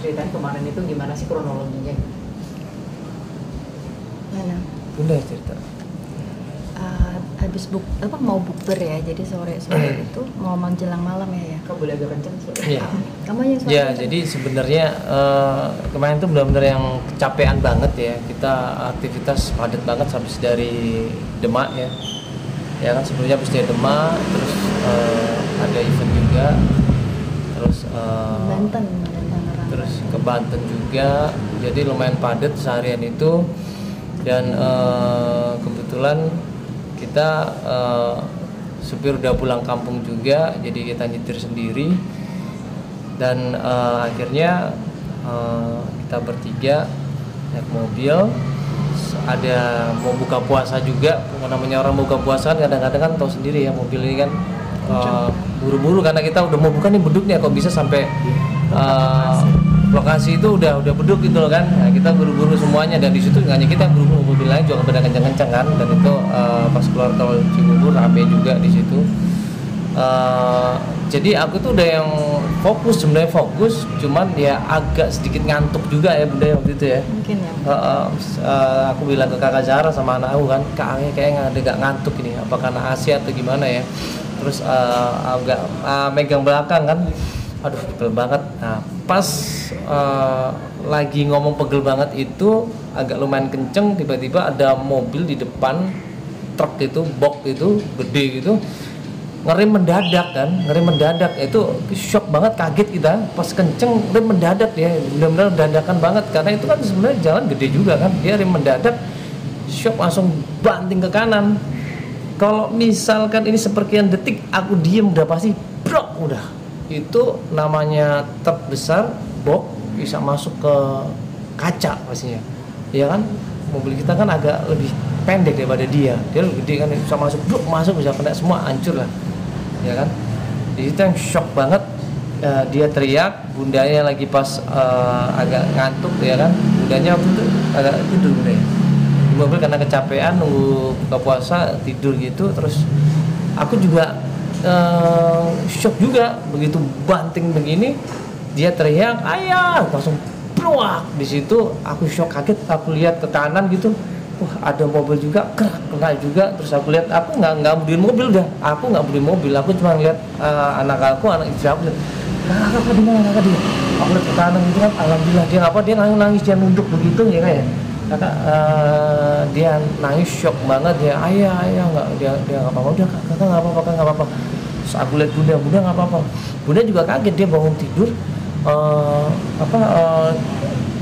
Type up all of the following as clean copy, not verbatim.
ceritain kemarin itu gimana sih kronologinya? Mana? Bunda cerita. Habis mau bukber ya, jadi sore itu mau menjelang malam ya. Kau boleh agak kenceng suara. Iya. Kamu yang suara Ya, kenceng. jadi sebenarnya kemarin tuh benar-benar yang kecapean banget ya. Kita aktivitas padat banget habis dari Demak ya. Ya kan sebelumnya habis dari Demak, terus ada event juga, terus Banten ada Tangerang. terus ke Banten juga. Jadi lumayan padat seharian itu. Dan kebetulan kita supir udah pulang kampung juga, jadi kita nyetir sendiri. Dan akhirnya kita bertiga naik mobil. Ada mau buka puasa juga, namanya orang buka puasa kan kadang-kadang kan tahu sendiri ya, mobil ini kan buru-buru karena kita udah mau buka nih beduknya, kok bisa sampai lokasi itu udah beduk gitu loh kan. Nah, kita buru-buru semuanya, dan di situ nggak hanya kita buru-buru, mobil lain juga pada kencang-kencang kan. Dan itu pas keluar tol Cibubur rame juga di situ. Jadi aku tuh udah yang sebenarnya fokus, cuman ya agak sedikit ngantuk juga ya Bunda ya waktu itu ya. Mungkin ya. Aku bilang ke kakak Zara sama anak aku kan, kak kayaknya agak ngantuk ini, apa karena Asia atau gimana ya. Terus agak megang belakang kan, aduh pegel banget. Nah pas lagi ngomong pegel banget itu agak lumayan kenceng, tiba-tiba ada mobil di depan, truk itu, box itu gede gitu, ngerem mendadak itu shock banget, kaget kita pas kenceng rem mendadak dia, benar-benar dadakan banget karena itu kan sebenarnya jalan gede juga kan, dia rem mendadak, shock langsung banting ke kanan. Kalau misalkan ini sepersekian detik aku diem udah pasti brok udah, itu namanya truk besar box bisa masuk ke kaca pastinya ya kan, mobil kita kan agak lebih pendek daripada dia lebih gede kan, bisa masuk bisa kena semua, hancur lah ya kan. Di situ yang shock banget, dia teriak, bundanya lagi pas agak ngantuk ya kan, bundanya waktu itu agak tidur bundanya di mobil karena kecapean nunggu buka puasa, tidur gitu. Terus aku juga shock juga, begitu banting begini dia teriak ayah, langsung pluak. Di situ aku shock, kaget, aku lihat ke kanan gitu, wah ada mobil juga, kena juga. Terus aku lihat, aku nggak berdiri mobil dah, aku nggak berdiri mobil, aku cuma lihat anak istri aku, kakak di mana kakak dia, aku lihat ke kanan gitu kan, alhamdulillah dia nangis, dia nunduk begitu ya kayak kakak, dia nangis, shock banget ya, ayah nggak, dia nggak apa-apa, udah kakak nggak apa-apa. Terus aku lihat bunda nggak apa-apa, bunda juga kaget, dia bangun tidur.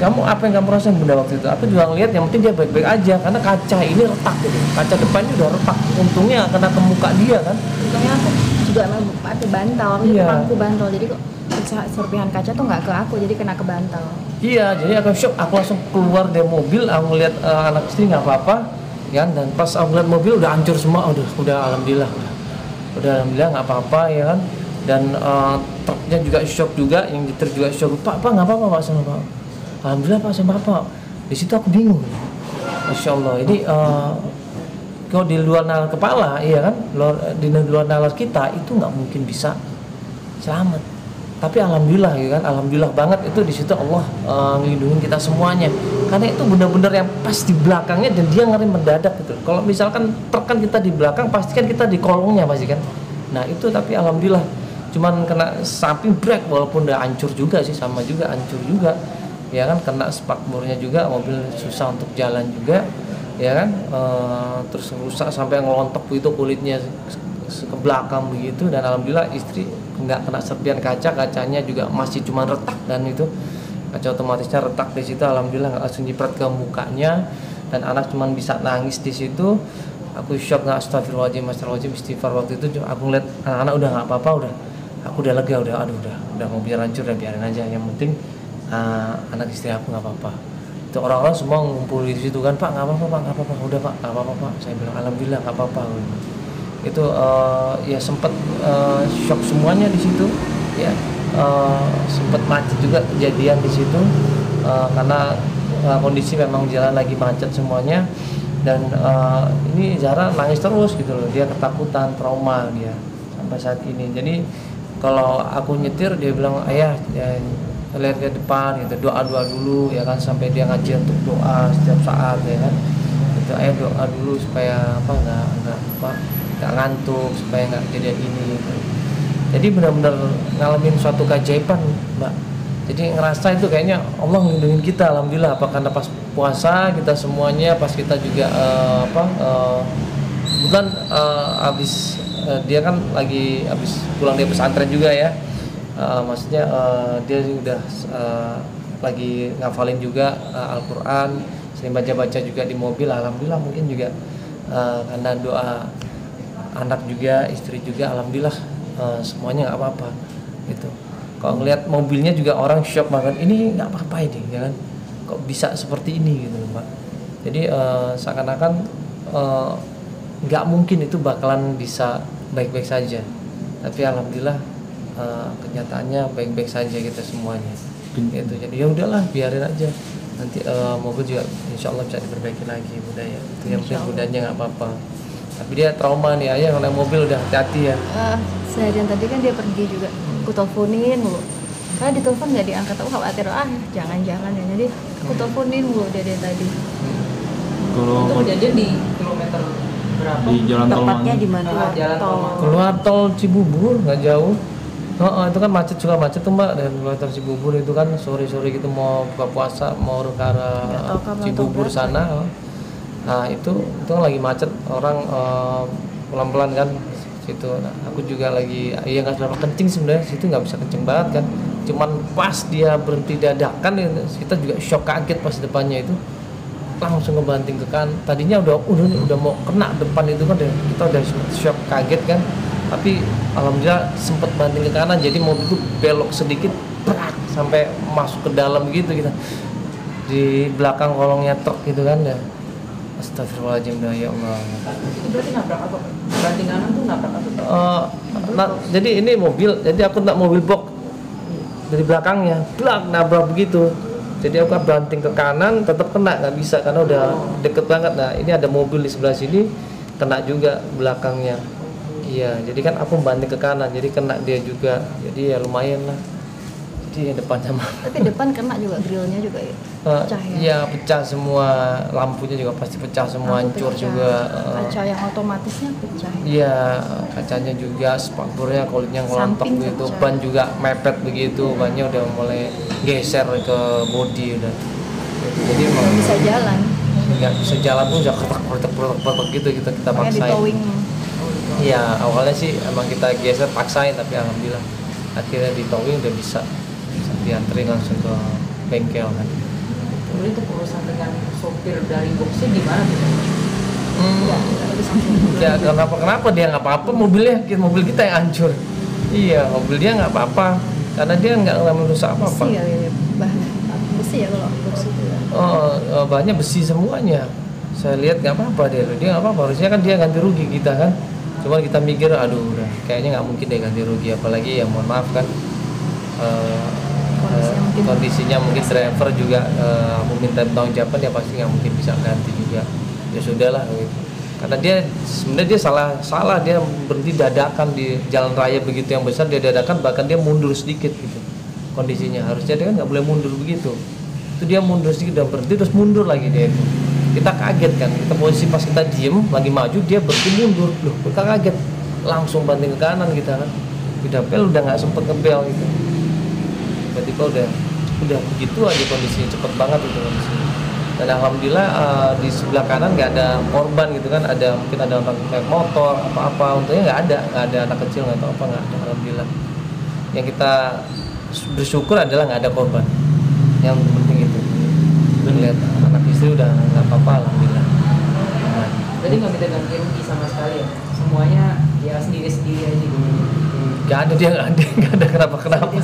Kamu apa yang kamu rasain bunda waktu itu? Aku juga ngeliat yang penting dia baik-baik aja, karena kaca ini retak gitu, kaca depannya udah retak, untungnya kena ke muka dia kan. Untungnya aku juga pakai bantal, Iya. aku bantal, jadi kok serpihan kaca tuh nggak ke aku, jadi kena ke bantal. Iya, jadi aku shock, aku langsung keluar dari mobil, aku ngeliat anak istri nggak apa-apa, ya. Dan pas aku ngeliat mobil udah hancur semua, udah alhamdulillah, udah alhamdulillah nggak apa-apa ya kan. Dan truknya juga shock juga, yang nyetir juga shock, pak nggak apa-apa pak sama pak, alhamdulillah pak sama pak. Di situ aku bingung, masya Allah, ini kalau di luar nalar kepala, iya kan, di luar nalar kita itu nggak mungkin bisa selamat. Tapi alhamdulillah ya kan, alhamdulillah banget itu di situ Allah ngelindungin kita semuanya, karena itu benar-benar yang pas di belakangnya dan dia ngerem mendadak gitu. Kalau misalkan truk kan kita di belakang, pasti kan kita di kolongnya pasti kan. Nah itu tapi alhamdulillah cuman kena samping brake, walaupun udah hancur juga sih, sama juga hancur juga ya kan, kena spakbornya juga, mobil susah untuk jalan juga ya kan. Terus rusak sampai ngelontok itu kulitnya ke belakang begitu. Dan alhamdulillah istri nggak kena serpian kacanya juga masih cuma retak, dan itu kaca otomatisnya retak di situ, alhamdulillah nggak langsung nyiprat ke mukanya. Dan anak cuma bisa nangis di situ. Aku shock, nggak, astagfirullahaladzim istighfar. Waktu itu aku ngeliat anak-anak udah nggak apa-apa, aku udah lega, udah mobil hancur, udah biarin aja, yang penting anak istri aku nggak apa-apa. Itu orang-orang semua ngumpul di situ kan, pak nggak apa-apa pak, udah pak nggak apa-apa pak. Saya bilang alhamdulillah nggak apa-apa. Itu ya sempat shock semuanya di situ ya, sempat macet juga kejadian di situ karena kondisi memang jalan lagi macet semuanya. Dan ini Zara nangis terus gitu loh, dia ketakutan, trauma dia sampai saat ini. Jadi kalau aku nyetir dia bilang ayah ya, lihat ke depan gitu, doa dulu ya kan, sampai dia ngaji untuk doa setiap saat ya kan. Itu doa dulu supaya nggak ngantuk, supaya nggak kejadian ini gitu. Jadi benar-benar ngalamin suatu keajaiban, Mbak. Jadi ngerasa itu kayaknya Allah ngelindungin kita, alhamdulillah. Apa karena pas puasa kita semuanya, pas kita juga kebetulan abis dia kan lagi abis pulang dari pesantren juga ya. Maksudnya dia udah lagi ngafalin juga Al-Quran, sering baca-baca juga di mobil. Alhamdulillah, mungkin juga karena doa anak juga, istri juga, alhamdulillah semuanya nggak apa-apa gitu. Kalau ngelihat mobilnya juga orang shock banget, ini nggak apa-apa ini, ya kan? Kok bisa seperti ini gitu, Mbak. Jadi seakan-akan nggak mungkin itu bakalan bisa baik-baik saja. Tapi alhamdulillah kenyataannya baik-baik saja kita semuanya. Gitu. Jadi ya udahlah, biarin aja. Nanti mobil juga insya Allah bisa diperbaiki lagi budaya. Itu yang penting budayanya nggak apa-apa. Tapi dia trauma nih, ayah kalau naik mobil udah hati-hati ya. Seharian tadi kan dia pergi juga, aku teleponin mulu. Karena ditelepon nggak diangkat, aku khawatir jangan-jangan ya. Jadi aku teleponin mulu dari tadi. Kalau Itu kejadian di kilometer berapa? di jalan tol Tepatnya mana? di mana? Jalan tol. Keluar tol Cibubur nggak jauh. Itu kan suka macet tuh, Mbak. Dan keluar tol Cibubur itu kan sore-sore gitu mau buka puasa, mau ke arah Cibubur sana. Nah itu kan lagi macet, orang pelan-pelan kan situ. Nah, aku juga lagi ya nggak seberapa kencing sebenarnya, situ nggak bisa kenceng banget kan. Cuman pas dia berhenti dadakan, kita juga shock, kaget pas depannya itu langsung ngebanting ke kanan. Tadinya udah mau kena depan itu kan, kita udah shock, kaget kan. Tapi alhamdulillah sempet banting ke kanan, jadi mobil itu belok sedikit, sampai masuk ke dalam gitu kita. Di belakang kolongnya truk gitu kan ya. Astagfirullahaladzim, ya Allah. Itu berarti nabrak apa? Banting kanan tuh nabrak apa? Jadi ini mobil, jadi aku nak mobil box dari belakangnya, nabrak begitu. Jadi aku banting ke kanan, tetap kena, nggak bisa karena udah deket banget. Nah ini ada mobil di sebelah sini, kena juga belakangnya. Iya, jadi kan aku banting ke kanan, jadi kena dia juga. Jadi ya lumayan lah. Jadi depannya mah. Tapi depan kena juga, grillnya juga ya? Pecah ya? Iya, pecah semua, lampunya juga pasti pecah semua, hancur juga. Kaca yang otomatisnya pecah. Iya, kacanya juga, spakbornya, kulitnya ngelontok gitu, ban juga mepet begitu, bannya udah mulai geser ke bodi udah. Jadi Nggak bisa jalan. nggak bisa jalan pun udah ketek gitu kita Makanya paksain. ditowing. Iya, awalnya sih emang kita geser paksain, tapi alhamdulillah akhirnya ditowing udah bisa dianterin langsung ke bengkel kan. Kemudian itu urusan dengan sopir dari boxnya gimana tuh? Ya kenapa dia nggak apa-apa, mobil kita yang hancur. Iya, mobil dia nggak apa-apa karena dia nggak ngalamin rusak apa-apa. Besi ya, bahan besi ya kalau box itu ya. Bahannya besi semuanya. Saya lihat nggak apa-apa dia nggak apa-apa. Harusnya kan dia ganti rugi kita kan. Cuma kita mikir, aduh udah kayaknya nggak mungkin deh ganti rugi, apalagi ya mohon maaf kan. Kondisinya mungkin driver juga meminta tanggung jawaban, ya pasti nggak mungkin bisa ganti juga. Ya sudahlah gitu. Karena dia sebenarnya dia salah dia berhenti dadakan di jalan raya begitu yang besar, dia dadakan, bahkan dia mundur sedikit gitu kondisinya. Harusnya dia kan nggak boleh mundur begitu. Itu dia mundur sedikit dan berhenti terus mundur lagi dia itu. Kita kaget kan, kita posisi pas kita diem lagi maju dia berhenti mundur, loh kita kaget, langsung banting ke kanan kita kan. Udah bel udah nggak sempet ngebel gitu. Berarti kok udah begitu aja kondisinya, cepet banget itu kondisinya. Dan alhamdulillah di sebelah kanan nggak ada korban gitu kan, mungkin ada orang naik motor apa-apa, untungnya nggak ada anak kecil nggak tahu apa, nggak ada, alhamdulillah. Yang kita bersyukur adalah nggak ada korban, yang penting itu. Lihat anak istri udah nggak apa-apa, alhamdulillah. Jadi nggak minta ganti rugi sama sekali ya? Semuanya ya sendiri-sendiri aja gitu. Nggak ada kenapa-kenapa.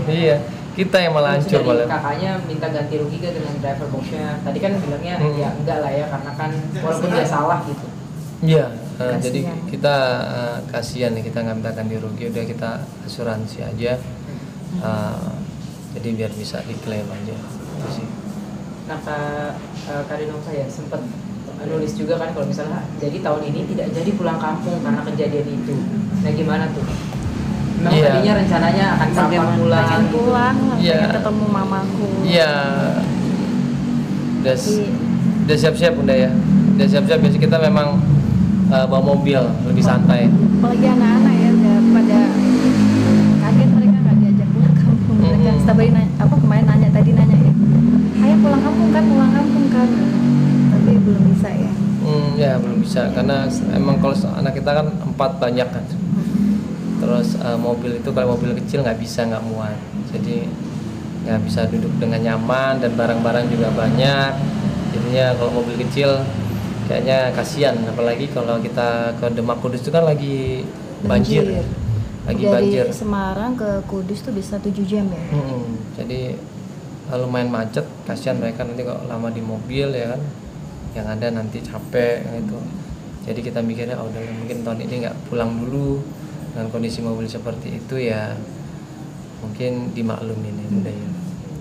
Iya, kita yang malah hancur malah. Kakaknya minta ganti rugi ke dengan driver boxnya. Tadi kan bilangnya ya enggak lah ya, karena kan walaupun dia salah gitu. Iya, jadi kita kasihan nih, kita nggak minta ganti rugi, udah kita asuransi aja. Jadi biar bisa diklaim aja. Itu sih. Nah, Kak Dinong saya sempat nulis juga kan kalau misalnya jadi tahun ini tidak jadi pulang kampung karena kejadian itu. Nah gimana tuh? Memang Iya. tadinya rencananya akan kapan pulang? pengen pulang, Iya. pengen ketemu mamaku. Iya. Tapi- Udah siap-siap Bunda ya. Udah siap-siap, biasa kita memang bawa mobil lebih santai. Apalagi anak-anak ya udah pada kaget, mereka nggak diajak pulang kampung. Mereka setiap hari kemarin nanya ya, ayo pulang kampung kan, tapi belum bisa ya. Ya belum bisa karena emang kalau anak kita kan 4 banyak kan. Terus mobil itu kalau mobil kecil nggak muat. Jadi nggak bisa duduk dengan nyaman dan barang-barang juga banyak. Jadinya kalau mobil kecil kayaknya kasihan, apalagi kalau kita ke Demak Kudus itu kan lagi banjir. Lagi Dari banjir. Semarang ke Kudus tuh bisa 7 jam ya. Jadi lumayan macet, kasihan mereka nanti kalau lama di mobil ya kan, yang ada nanti capek gitu. Jadi kita mikirnya udah mungkin tahun ini nggak pulang dulu dengan kondisi mobil seperti itu ya, mungkin dimaklumin ya Bunda ya.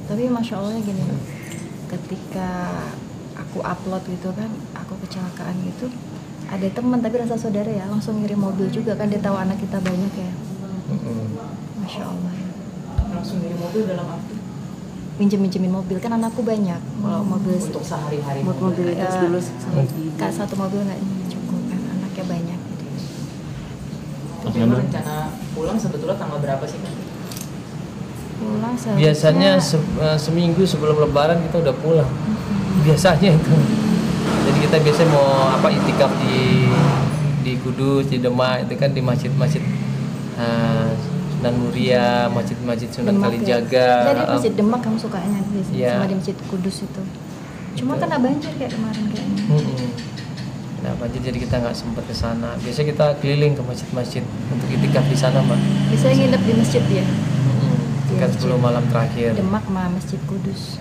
Tapi masya Allah gini, ketika aku upload gitu kan, aku kecelakaan gitu, ada teman tapi rasa saudara ya langsung ngirim mobil juga kan, dia tahu anak kita banyak ya. Masya Allah ya. Langsung dari mobil dalam arti Minjemin mobil kan, anakku banyak. Kalau mobil untuk sehari-hari buat mobilitas Ya, dulu kak, satu mobil nggak cukup kan, anaknya banyak gitu. Tapi emang rencana pulang sebetulnya tanggal berapa sih Kak? Pulang Biasanya seminggu sebelum Lebaran kita udah pulang. Biasanya itu. Jadi kita biasanya mau itikaf di Kudus, di Demak itu kan, di masjid-masjid Sunan Muria, masjid-masjid Sunan Demak Kalijaga. ya. Jadi masjid Demak kamu sukanya Iya. sama di masjid Kudus itu. Cuma Gitu. kena banjir kayak kemarin kayaknya. Nah, banjir jadi kita nggak sempat ke sana. Biasanya kita keliling ke masjid-masjid untuk itikaf di sana, Mbak. Bisa nginep di masjid ya. Itikaf 10 malam terakhir. Demak sama masjid Kudus.